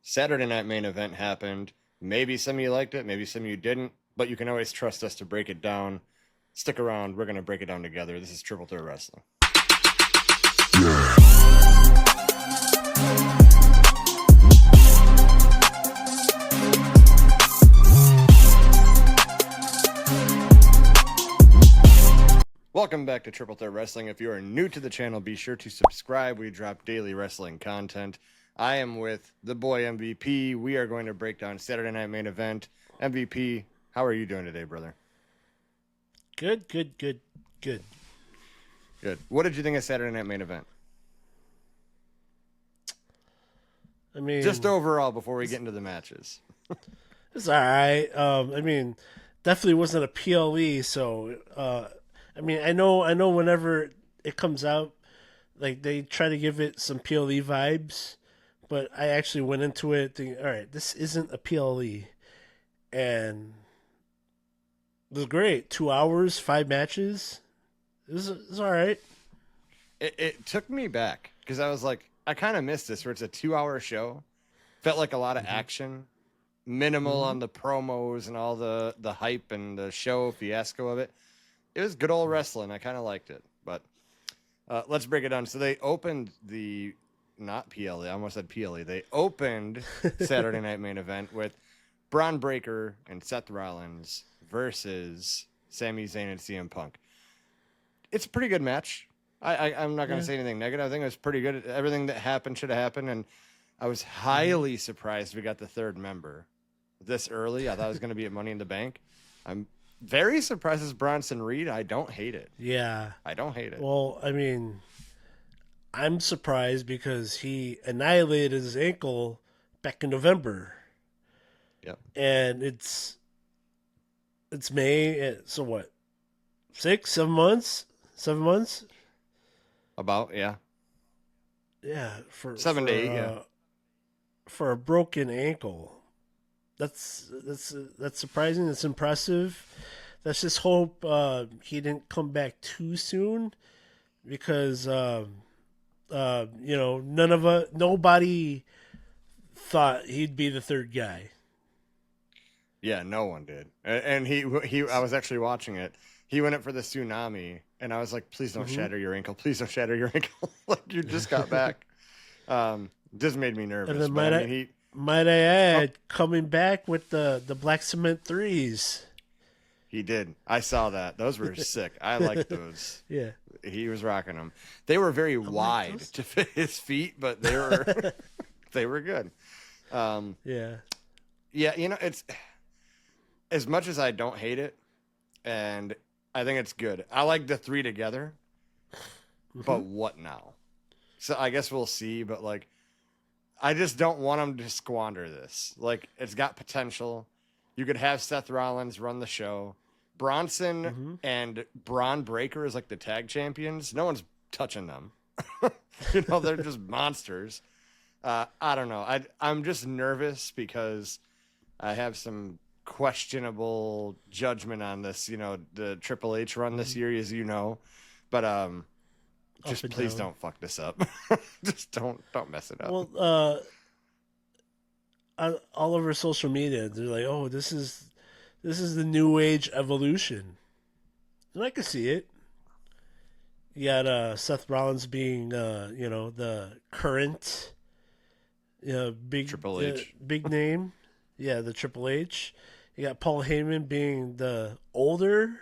Saturday night main event happened. Maybe some of you liked it, maybe some of you didn't, but you can always trust us to break it down. Stick around. We're going to break it down together. This is Triple Threat Wrestling. Welcome back to Triple Threat Wrestling. If you are new to the channel, be sure to subscribe. We drop daily wrestling content. I am with the boy MVP. We are going to break down Saturday night main event. MVP, how are you doing today, brother? Good. Good. What did you think of Saturday night main event? I mean, just overall before we get into the matches. It's all right. Definitely wasn't a PLE, so I know whenever it comes out, like they try to give it some PLE vibes, but I actually went into it thinking, all right, this isn't a PLE, and it was great. 2 hours, 5 matches. It was all right. It took me back because I was like, I kind of missed this where it's a 2-hour show. Felt like a lot of action, minimal on the promos and all the hype and the show fiasco of it. It was good old wrestling. I kind of liked it, but let's break it down. So they opened not PLE. I almost said PLE. They opened Saturday night main event with Braun Breaker and Seth Rollins versus Sami Zayn and CM Punk. It's a pretty good match. I'm not going to say anything negative. I think it was pretty good. Everything that happened should have happened, and I was highly surprised we got the third member this early. I thought it was going to be at Money in the Bank. I'm very surprised it's Bronson Reed. I don't hate it. Yeah. I don't hate it. Well, I mean, I'm surprised because he annihilated his ankle back in November. Yep. And it's May. So what? 7 months? 7 months? About, yeah. Yeah. 7 to 8, yeah. For a broken ankle. That's surprising. That's impressive. Let's just hope he didn't come back too soon, because nobody thought he'd be the third guy. Yeah, no one did. And he I was actually watching it. He went up for the tsunami, and I was like, please don't shatter your ankle. Please don't shatter your ankle. Like, you just got back. Just made me nervous. And then might I add, coming back with the black cement threes. He did. I saw that. Those were sick. I liked those. Yeah. He was rocking them. They were very wide to fit his feet, but they were they were good. Yeah. Yeah, it's as much as I don't hate it, and I think it's good. I like the three together. But what now? So I guess we'll see, but like, I just don't want them to squander this. Like, it's got potential. You could have Seth Rollins run the show. Bronson and Braun Breaker is like the tag champions. No one's touching them. They're just monsters. I don't know. I'm just nervous because I have some questionable judgment on this. The Triple H run this year, as you know. But just please don't fuck this up. Just don't mess it up. Well, all over social media, they're like, "Oh, this is the new age evolution," and I can see it. You got Seth Rollins being, the current, big Triple H, big name. Yeah, the Triple H. You got Paul Heyman being the older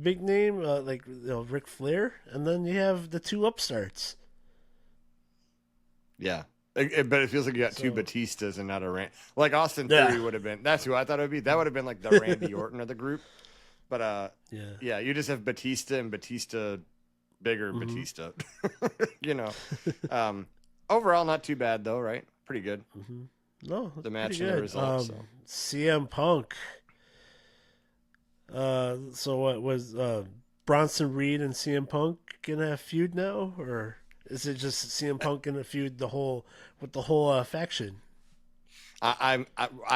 big name, Ric Flair, and then you have the two upstarts. Yeah, but it feels like you got two Batistas and not a Randy. Like Austin Theory would have been. That's who I thought it would be. That would have been like the Randy Orton of the group. But yeah, you just have Batista and Batista, bigger Batista. Overall, not too bad though, right? Pretty good. No, the match and the results. CM Punk. So what was Bronson Reed and CM Punk gonna have feud now, or is it just CM Punk gonna feud with the whole faction? I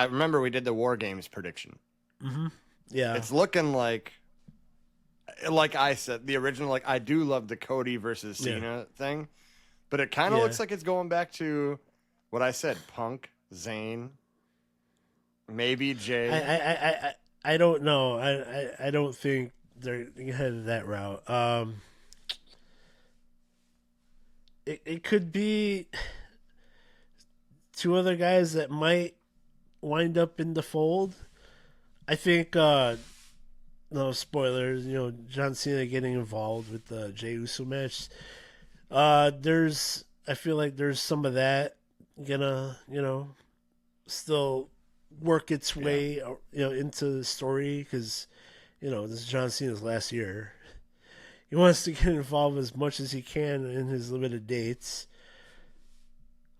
remember we did the War Games prediction. Yeah, it's looking like I said, the original. Like, I do love the Cody versus Cena thing, but it kind of looks like it's going back to what I said: Punk, Zayn, maybe I Jay. I, I, I, I don't know. I don't think they're headed that route. It could be two other guys that might wind up in the fold. I think no spoilers, John Cena getting involved with the Jey Uso match. There's I feel like there's some of that gonna, still work its Yeah, way, into the story because, this is John Cena's last year. He wants to get involved as much as he can in his limited dates.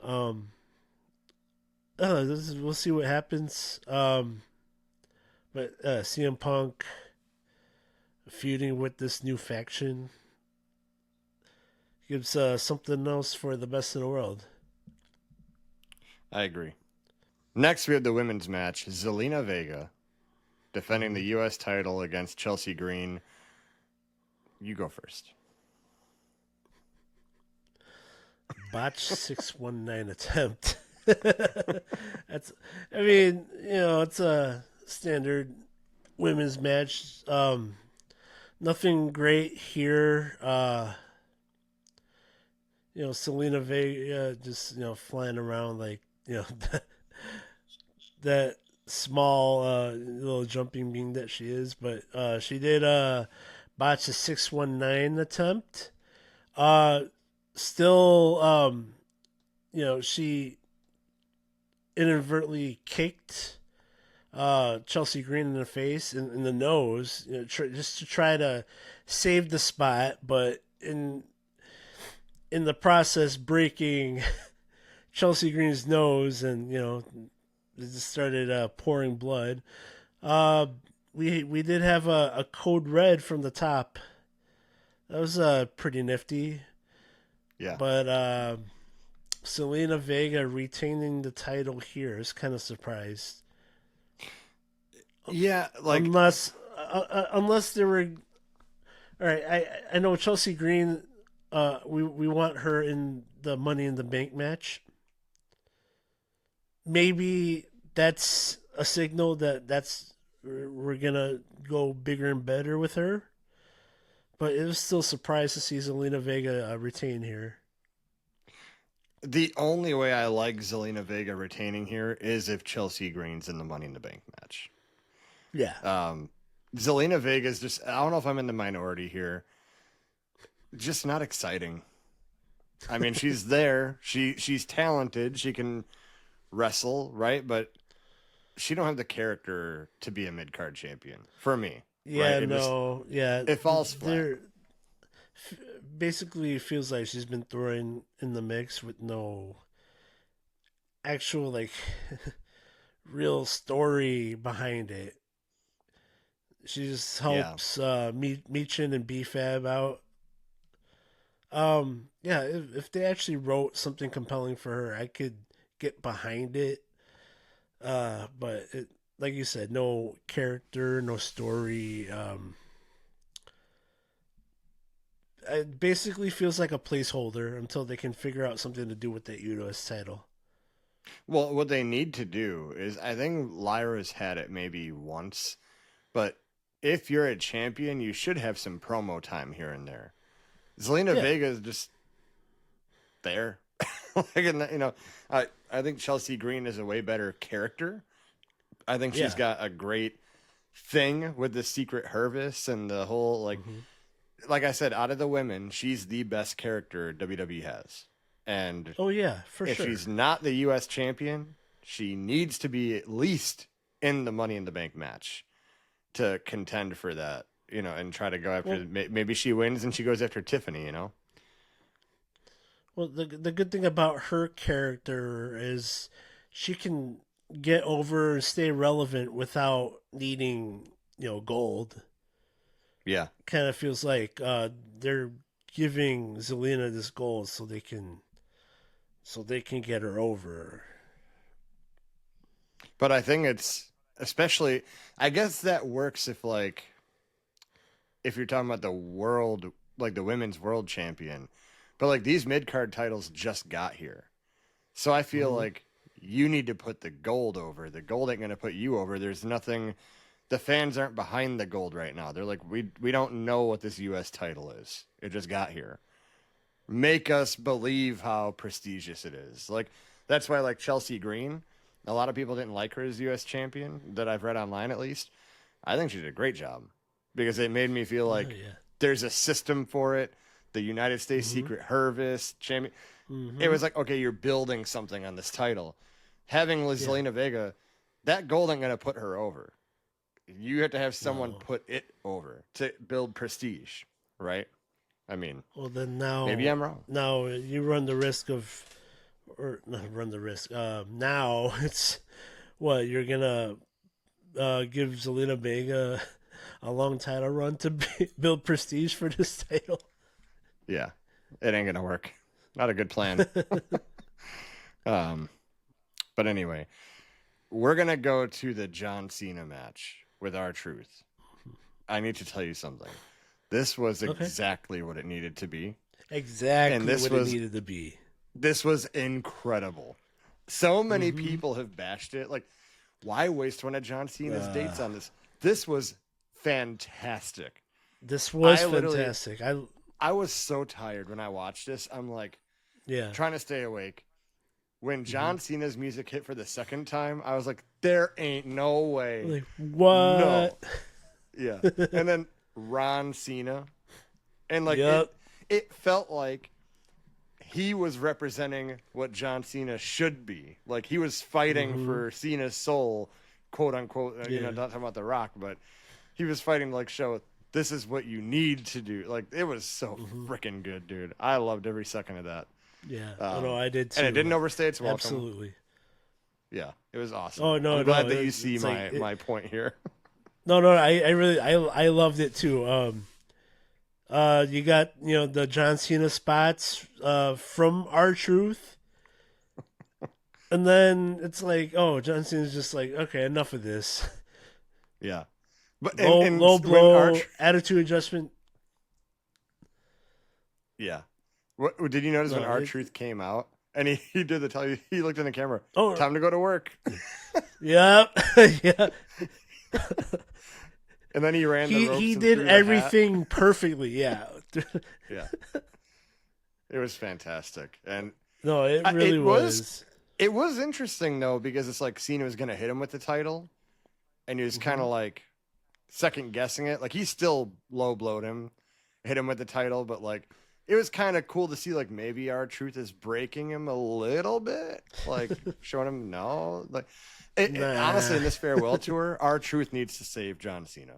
Um, we'll see what happens. But CM Punk feuding with this new faction gives something else for the best in the world. I agree. Next, we have the women's match: Zelina Vega defending Mm-hmm. the U.S. title against Chelsea Green. You go first. Botch 619 attempt. That's, I mean, it's a standard women's match. Nothing great here. Selena Vega just flying around like that small little jumping being that she is, but she did botch a 619 attempt. Uh, Still, she inadvertently kicked Chelsea Green in the face, in the nose, just to try to save the spot, but in the process breaking Chelsea Green's nose, and it just started pouring blood. Uh, we did have a code red from the top. That was pretty nifty, Yeah. but Selena Vega retaining the title here is kind of surprised. Yeah, like Unless there were, all right. I know Chelsea Green. We want her in the Money in the Bank match. Maybe that's a signal that's we're gonna go bigger and better with her. But it was still surprised to see Zelina Vega retain here. the only way I like Zelina Vega retaining here is if Chelsea Green's in the Money in the Bank match. Yeah, Um, Zelina Vega's just, I don't know if I'm in the minority here. Just not exciting. I mean, she's there. She's talented. She can wrestle, right? But she don't have the character to be a mid card champion for me, right? yeah, no, yeah. It falls flat. There basically feels like she's been thrown in the mix with no actual like real story behind it. She just Yeah. helps Meechin and BFAB out. Yeah, if they actually wrote something compelling for her, I could get behind it. But like you said, no character, no story. It basically feels like a placeholder until they can figure out something to do with that Udo's title. Well, what they need to do is, I think Lyra's had it maybe once, but if you're a champion, you should have some promo time here and there. Zelina Yeah, Vega is just there. I think Chelsea Green is a way better character. I think she's yeah. got a great thing with the secret Hervis and the whole Hmm. like I said, out of the women, she's the best character WWE has. And Oh yeah, for if sure. she's not the US champion, she needs to be at least in the Money in the Bank match to contend for that, and try to go after. Well, Maybe she wins and she goes after Tiffany. well, the good thing about her character is she can get over and stay relevant without needing gold. Yeah. Kind of feels like they're giving Zelina this gold so they can get her over. But I think it's especially, I guess that works if you're talking about the world, like the women's world champion. But like these mid card titles just got here. So I feel like you need to put the gold over. The gold ain't going to put you over. There's nothing. The fans aren't behind the gold right now. They're like, we don't know what this U.S. title is. It just got here. Make us believe how prestigious it is. Like, that's why, like, Chelsea Green, a lot of people didn't like her as U.S. champion, that I've read online at least. I think she did a great job because it made me feel like there's a system for it. The United States Secret Hervis champion. It was like, okay, you're building something on this title. Having Zelina Vega, that gold ain't going to put her over. You have to have someone put it over to build prestige, right? I mean, well, then now maybe I'm wrong. Now you run the risk of, or not run the risk. Now it's what you're gonna give Zelina Vega a long title run to build prestige for this title. Yeah, it ain't gonna work. Not a good plan. But anyway, we're gonna go to the John Cena match with R-Truth. I need to tell you something. This was exactly what it needed to be. Exactly what it needed to be. This was incredible. So many people have bashed it. Like, why waste one of John Cena's dates on this? This was fantastic. This was fantastic. I was so tired when I watched this. I'm like, trying to stay awake. When John Cena's music hit for the second time, I was like, there ain't no way. Like, what? No. Yeah. And then Ron Cena. And like it felt like he was representing what John Cena should be. Like he was fighting for Cena's soul, quote unquote, not talking about The Rock, but he was fighting to like show this is what you need to do. Like it was so freaking good, dude. I loved every second of that. Yeah. I did too. And it didn't overstay its welcome. Absolutely. Yeah. It was awesome. Oh no, I'm glad that you see my point here. No, I really loved it too. You got the John Cena spots from R-Truth, and then it's like, oh, John Cena's just like, okay, enough of this. Yeah, but low blow, attitude adjustment. Yeah, what did you notice when R-Truth came out and he did the tell you? He looked in the camera. Oh, time to go to work. Yep. Yeah. And then he ran the ropes. He did everything perfectly. Yeah. Yeah. It was fantastic. And no, it really was. It was interesting though, because it's like Cena was going to hit him with the title and he was kind of like second guessing it. Like he still low blowed him, hit him with the title, but like it was kind of cool to see like maybe R-Truth is breaking him a little bit, like showing him no, like honestly in this farewell tour, R-Truth needs to save John Cena.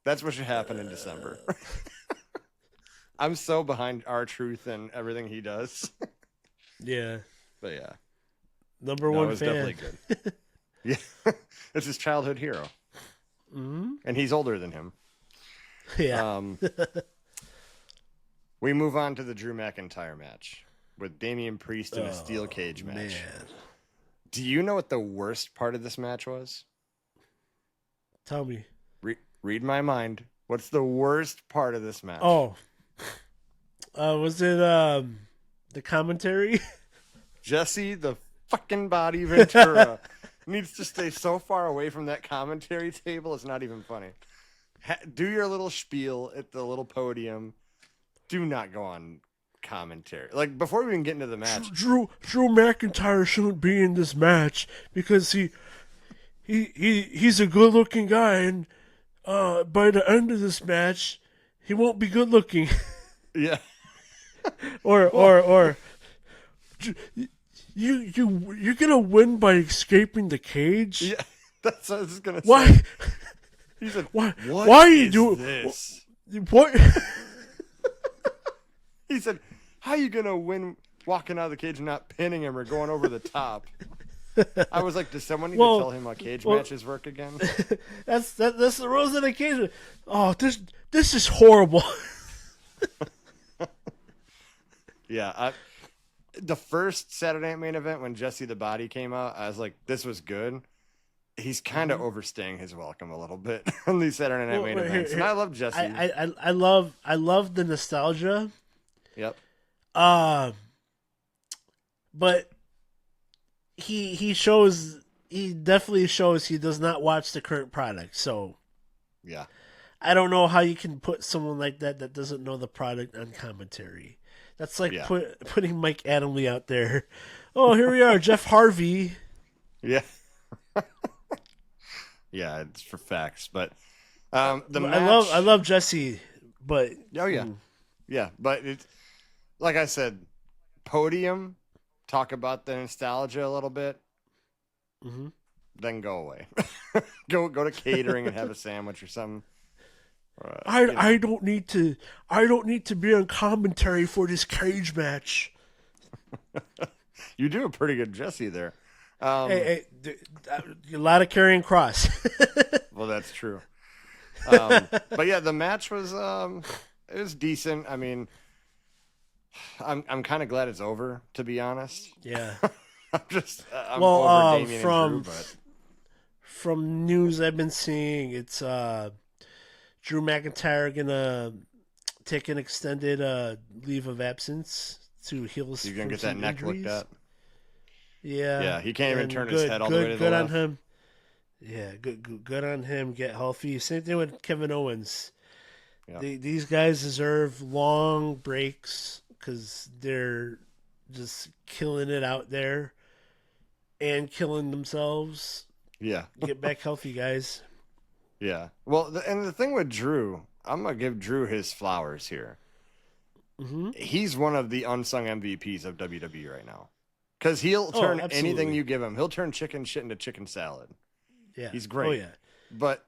That's what should happen in December. I'm so behind R-Truth and everything he does. Yeah, but yeah, number one fan. Definitely good. Yeah, it's his childhood hero, and he's older than him. Yeah. We move on to the Drew McIntyre match with Damian Priest in a steel cage match. Man. Do you know what the worst part of this match was? Tell me. Read my mind. What's the worst part of this match? Oh. Was it the commentary? Jesse the fucking Body Ventura needs to stay so far away from that commentary table. It's not even funny. Do your little spiel at the little podium. Do not go on commentary. Like before we even get into the match, Drew McIntyre shouldn't be in this match because he's a good-looking guy, and by the end of this match, he won't be good-looking. Yeah. or you're gonna win by escaping the cage. Yeah, that's what I was gonna say. Why? He said, why are you doing this? What? He said, how are you going to win walking out of the cage and not pinning him or going over the top? I was like, does someone need to tell him how cage matches work again? That's the rules of the cage. Oh, this is horrible. Yeah. The first Saturday Night Main Event when Jesse the Body came out, I was like, this was good. He's kind of overstaying his welcome a little bit on these Saturday Night Main Events. And I love Jesse. I love the nostalgia. Yep. But he definitely shows he does not watch the current product. So Yeah. I don't know how you can put someone like that doesn't know the product on commentary. That's like Yeah. putting Mike Adamle out there. Oh, here we are, Jeff Harvey. Yeah. Yeah, it's for facts. But the I match. love Jesse, but Oh yeah, yeah. But it's like I said, podium. Talk about the nostalgia a little bit, mm-hmm. then go away. Go to catering and have a sandwich or something. I don't need to be on commentary for this cage match. You do a pretty good Jesse there. A lot of carrying cross. Well, that's true. But yeah, the match was it was decent. I mean, I'm kind of glad it's over, to be honest. Yeah. I'm over Damien from and Drew, but from news I've been seeing, it's Drew McIntyre gonna take an extended leave of absence to heal. you're gonna get that some neck injuries. looked at. Yeah. Yeah, he can't even And turn his head all the way to the good on left. him. Yeah, good on him. Get healthy. Same thing with Kevin Owens. Yeah. These guys deserve long breaks because they're just killing it out there and killing themselves. Yeah. Get back healthy, guys. Yeah. Well, and the thing with Drew, I'm gonna give Drew his flowers here. Mm-hmm. He's one of the unsung MVPs of WWE right now, because he'll turn anything absolutely. you give him. He'll turn chicken shit into chicken salad. Yeah. He's great. Oh, yeah. But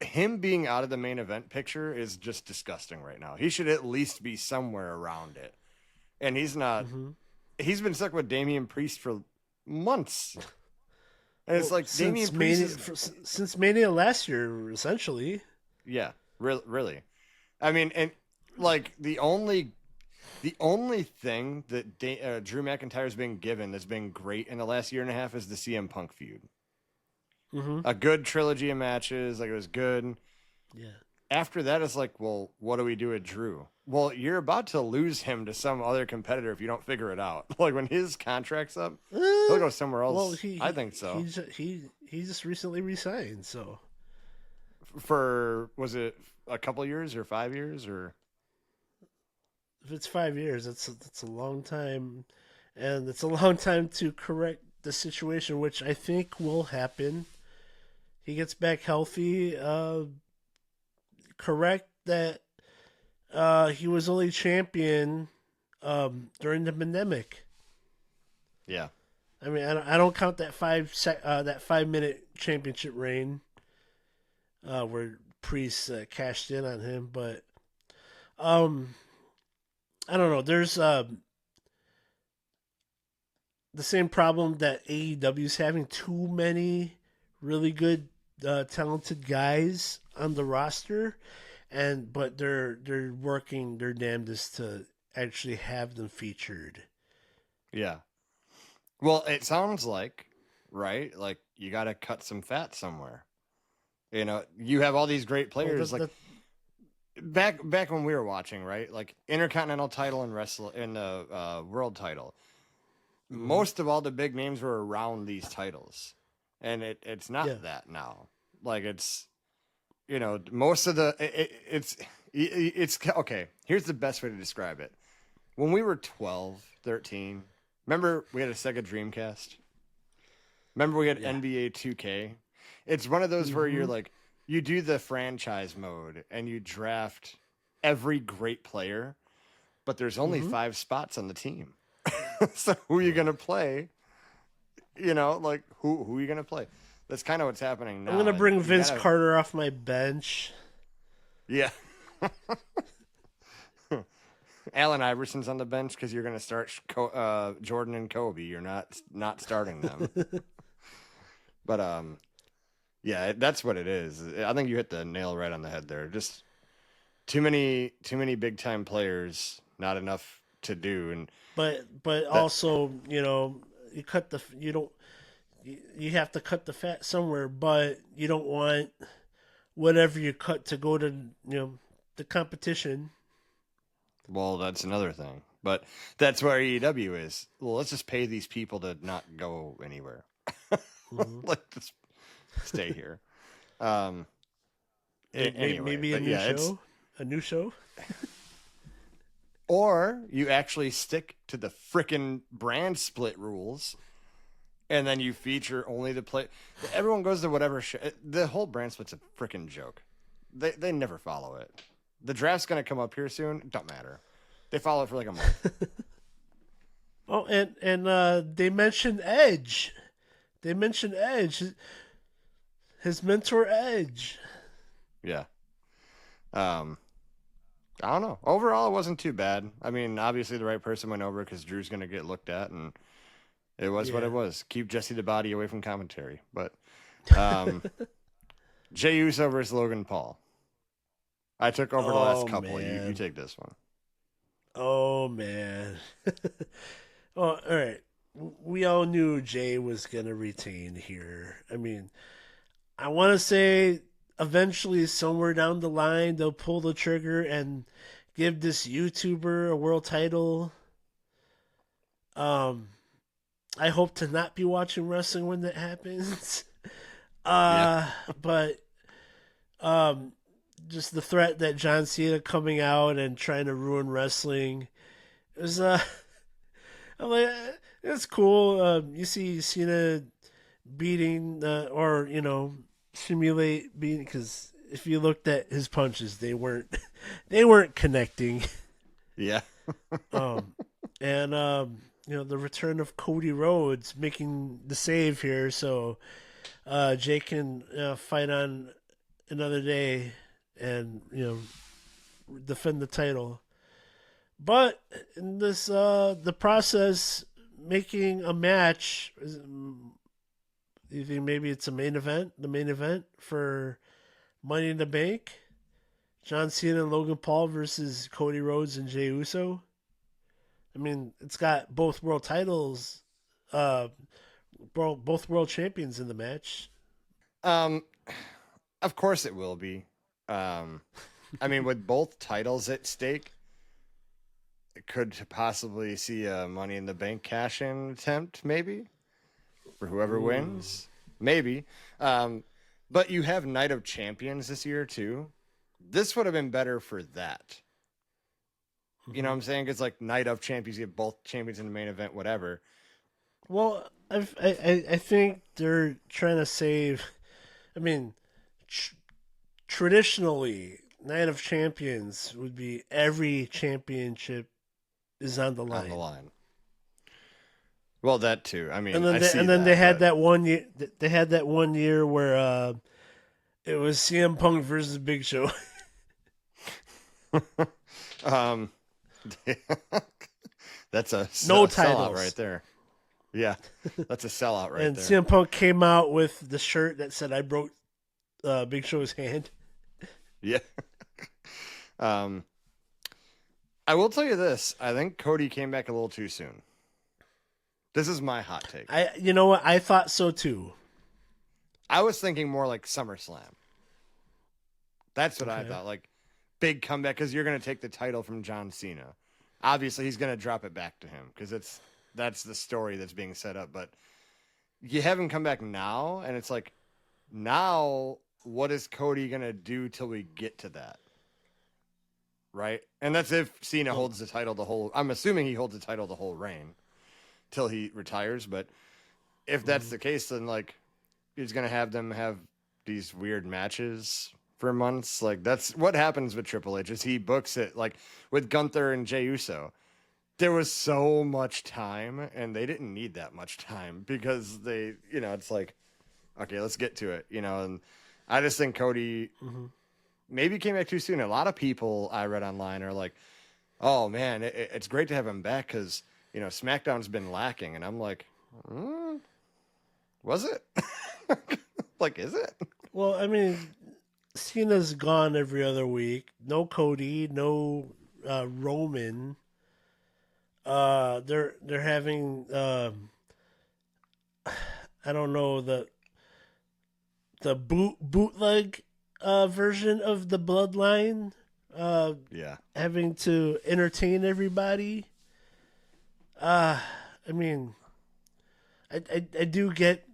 him being out of the main event picture is just disgusting right now. He should at least be somewhere around it, and he's not. Mm-hmm. He's been stuck with Damian Priest for months. And it's like since Damian Priest since Mania last year, essentially. yeah, really. I mean, and like the only thing that Drew McIntyre's been given that's been great in the last year and a half is the CM Punk feud. Mm-hmm. A good trilogy of matches, like it was good. Yeah. After that, it's like, well, what do we do with Drew? Well, you're about to lose him to some other competitor if you don't figure it out. Like when his contract's up, he'll go somewhere else. Well, I think so. He just recently resigned, so For was it a couple years or 5 years or? if it's 5 years, that's a long time, and it's a long time to correct the situation, which I think will happen. He gets back healthy. Correct that he was only champion during the pandemic. Yeah. I mean, I don't count that 5 minute championship reign where Priest cashed in on him, but I don't know. There's the same problem that AEW's having. Too many really good, talented guys on the roster, but they're working their damnedest to actually have them featured. Yeah. Well, it sounds like, right? Like you got to cut some fat somewhere. You know, you have all these great players back when we were watching, right? Like Intercontinental title and the world title. Most of all the big names were around these titles. And it's not that now. Like it's most of it's okay. Here's the best way to describe it. When we were 12, 13, remember we had a Sega Dreamcast? Remember we had NBA 2K? It's one of those where you're like, you do the franchise mode and you draft every great player, but there's only 5 spots on the team. So who are you going to play? Like who are you going to play? That's kind of what's happening now. I'm going to bring Vince Carter off my bench. Yeah. Allen Iverson's on the bench because you're going to start Jordan and Kobe. You're not starting them. But yeah, that's what it is. I think you hit the nail right on the head there. Just too many big time players, not enough to do. And also, you have to cut the fat somewhere, but you don't want whatever you cut to go to the competition. Well, that's another thing. But that's where AEW is. Well, let's just pay these people to not go anywhere. Let's just stay here. Anyway, Maybe a but new yeah, show. A new show. or you actually stick to the frickin' brand split rules, and then you feature only the play. Everyone goes to whatever show. The whole brand split's a frickin' joke. They never follow it. The draft's gonna come up here soon. Don't matter. They follow it for like a month. Oh, and they mentioned Edge. They mentioned Edge. His mentor Edge. Yeah. I don't know. Overall, it wasn't too bad. I mean, obviously the right person went over because Drew's going to get looked at, and it was what it was. Keep Jesse the Body away from commentary. But Jey Uso versus Logan Paul. I took over the last couple. You take this one. Oh, man. Oh, all right. We all knew Jay was going to retain here. I mean, I want to say eventually, somewhere down the line, they'll pull the trigger and give this YouTuber a world title. I hope to not be watching wrestling when that happens. But just the threat that John Cena coming out and trying to ruin wrestling is I'm like, it's cool. You see Cena beating or simulate beating, because if you looked at his punches, they weren't connecting. Yeah. And the return of Cody Rhodes making the save here, so Jay can fight on another day and defend the title. But in this the process, making a match, you think maybe it's the main event for Money in the Bank? John Cena and Logan Paul versus Cody Rhodes and Jey Uso. I mean, it's got both world titles, both world champions in the match. Of course it will be. I mean, with both titles at stake, it could possibly see a Money in the Bank cash-in attempt, maybe, for whoever wins. Maybe. But you have Night of Champions this year, too. This would have been better for that. You know what I'm saying? It's like Night of Champions, you have both champions in the main event, whatever. Well, I think they're trying to save. I mean, traditionally, Night of Champions would be every championship is on the line. On the line. Well, that too. I mean, they had that one year. They had that one year where it was CM Punk versus Big Show. That's a no sellout titles right there. Yeah, that's a sellout right and there. CM Punk came out with the shirt that said, "I broke Big Show's hand." Yeah. I will tell you this. I think Cody came back a little too soon. This is my hot take. You know what? I thought so too. I was thinking more like SummerSlam. That's what I thought. Like, big comeback, because you're going to take the title from John Cena. Obviously, he's going to drop it back to him because that's the story that's being set up. But you have him come back now, and it's like, now what is Cody going to do till we get to that? Right? And that's if Cena holds the title I'm assuming he holds the title the whole reign till he retires. But if that's the case, then like he's going to have them have these weird matches for months. Like that's what happens with Triple H is he books it like with Gunther and Jey Uso. There was so much time and they didn't need that much time because they, it's like, okay, let's get to it, and I just think Cody maybe came back too soon. A lot of people I read online are like, oh man, it's great to have him back because, SmackDown's been lacking. And I'm like, was it? Like, is it? Well, I mean, Cena's gone every other week. No Cody, no Roman. They're having I don't know, the bootleg version of the Bloodline. Having to entertain everybody. I mean, I do get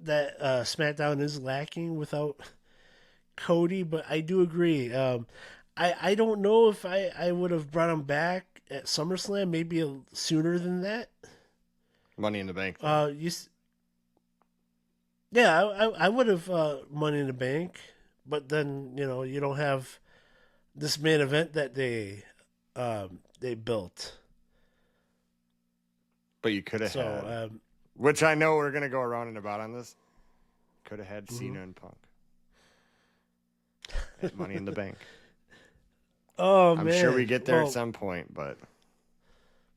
that SmackDown is lacking without Cody, but I do agree. I don't know if I would have brought him back at SummerSlam, maybe sooner than that. Money in the Bank. Uh, you, yeah, I would have Money in the Bank, but then you don't have this main event that they built. But you could have So had, which I know we're gonna go around and about on this. Could have had Cena and Punk at Money in the Bank. oh I'm man, sure we get there well, at some point, but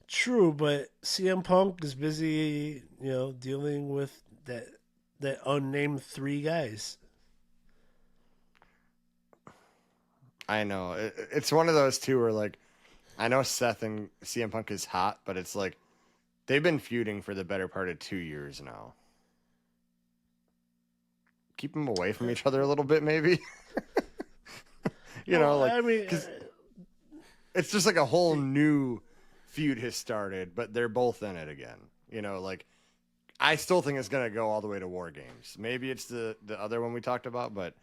true, but CM Punk is busy, dealing with that unnamed three guys. I know it's one of those two where like I know Seth and CM Punk is hot, but it's like they've been feuding for the better part of 2 years now. Keep them away from each other a little bit, maybe. Like I mean, because it's just like a whole new feud has started, but they're both in it again. Like I still think it's gonna go all the way to War Games. Maybe it's the other one we talked about, but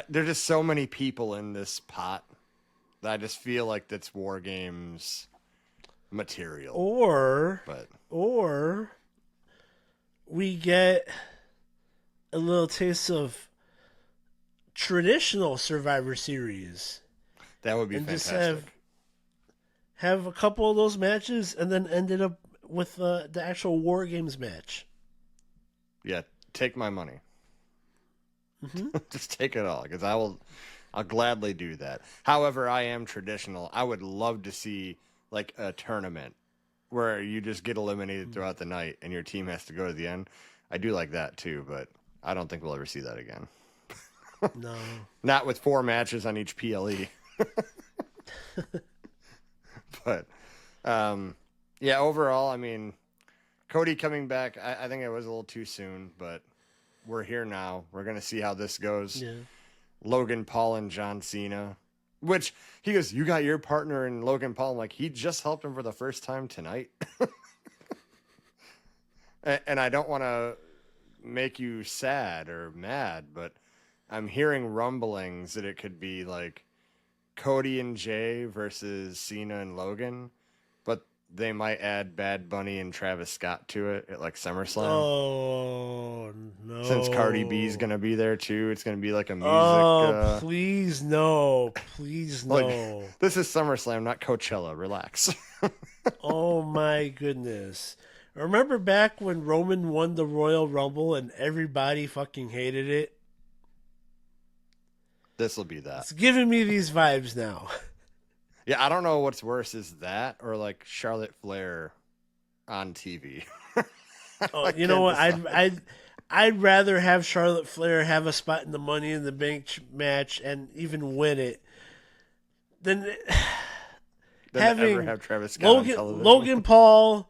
there's just so many people in this pot that I just feel like that's War Games material. Or we get a little taste of traditional Survivor Series. That would be and fantastic. Just have a couple of those matches, and then ended up with the actual War Games match. Yeah, take my money. Mm-hmm. Just take it all, because I'll gladly do that. However, I am traditional. I would love to see like a tournament where you just get eliminated throughout the night and your team has to go to the end. I do like that too, but I don't think we'll ever see that again. No. Not with 4 matches on each PLE. But yeah, overall, I mean, Cody coming back, I think it was a little too soon, but we're here now. We're going to see how this goes. Yeah. Logan Paul and John Cena, which he goes, you got your partner in Logan Paul. I'm like, he just helped him for the first time tonight. And I don't want to make you sad or mad, but I'm hearing rumblings that it could be like Cody and Jay versus Cena and Logan, but they might add Bad Bunny and Travis Scott to it at like SummerSlam. Oh no! Since Cardi B's gonna be there too, it's gonna be like a music. Oh please no! Please no! Like, this is SummerSlam, not Coachella. Relax. Oh my goodness! Remember back when Roman won the Royal Rumble and everybody fucking hated it? This will be that. It's giving me these vibes now. Yeah, I don't know what's worse, is that or like Charlotte Flair on TV. Oh, you know what? I'd rather have Charlotte Flair have a spot in the Money in the Bank match and even win it than having ever have Travis Scott on television. Logan Paul,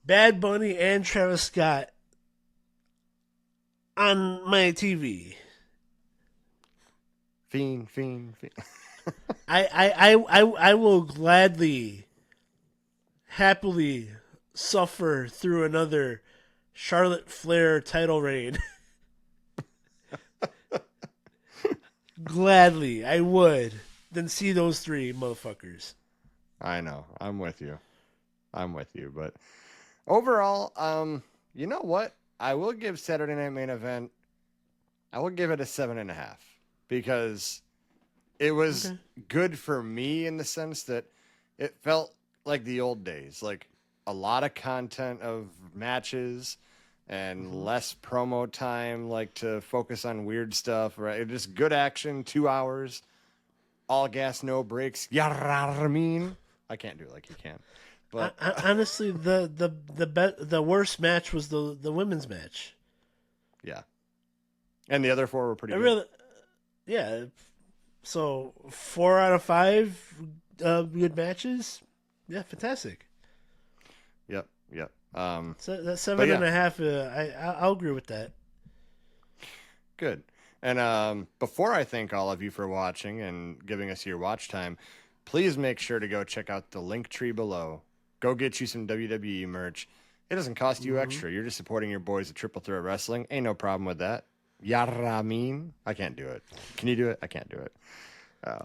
Bad Bunny, and Travis Scott on my TV. Fiend. I will gladly, happily suffer through another Charlotte Flair title reign. Gladly, I would. Then see those 3 motherfuckers. I know. I'm with you. But overall, you know what? I will give Saturday Night Main Event, I will give it a 7.5 because it was good for me in the sense that it felt like the old days, like a lot of content of matches and less promo time, like to focus on weird stuff, right? Just good action, 2 hours, all gas, no breaks. Yarramin. I can't do it like you can. But honestly, the worst match was the women's match. Yeah, and the other 4 were pretty good. Yeah. So 4 out of 5 good matches. Yeah, fantastic. Yep. So that 7.5. I'll agree with that. Good. And before I thank all of you for watching and giving us your watch time, please make sure to go check out the link tree below Go get you some WWE merch. It doesn't cost you extra. You're just supporting your boys at Triple Threat Wrestling. Ain't no problem with that. Yaramin. I can't do it. Can you do it? I can't do it.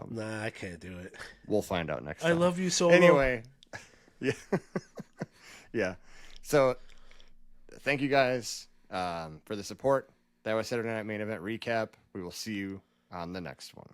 Nah, I can't do it. We'll find out next time. I love you, Solo. Anyway. Yeah. Yeah. So thank you guys for the support. That was Saturday Night Main Event recap. We will see you on the next one.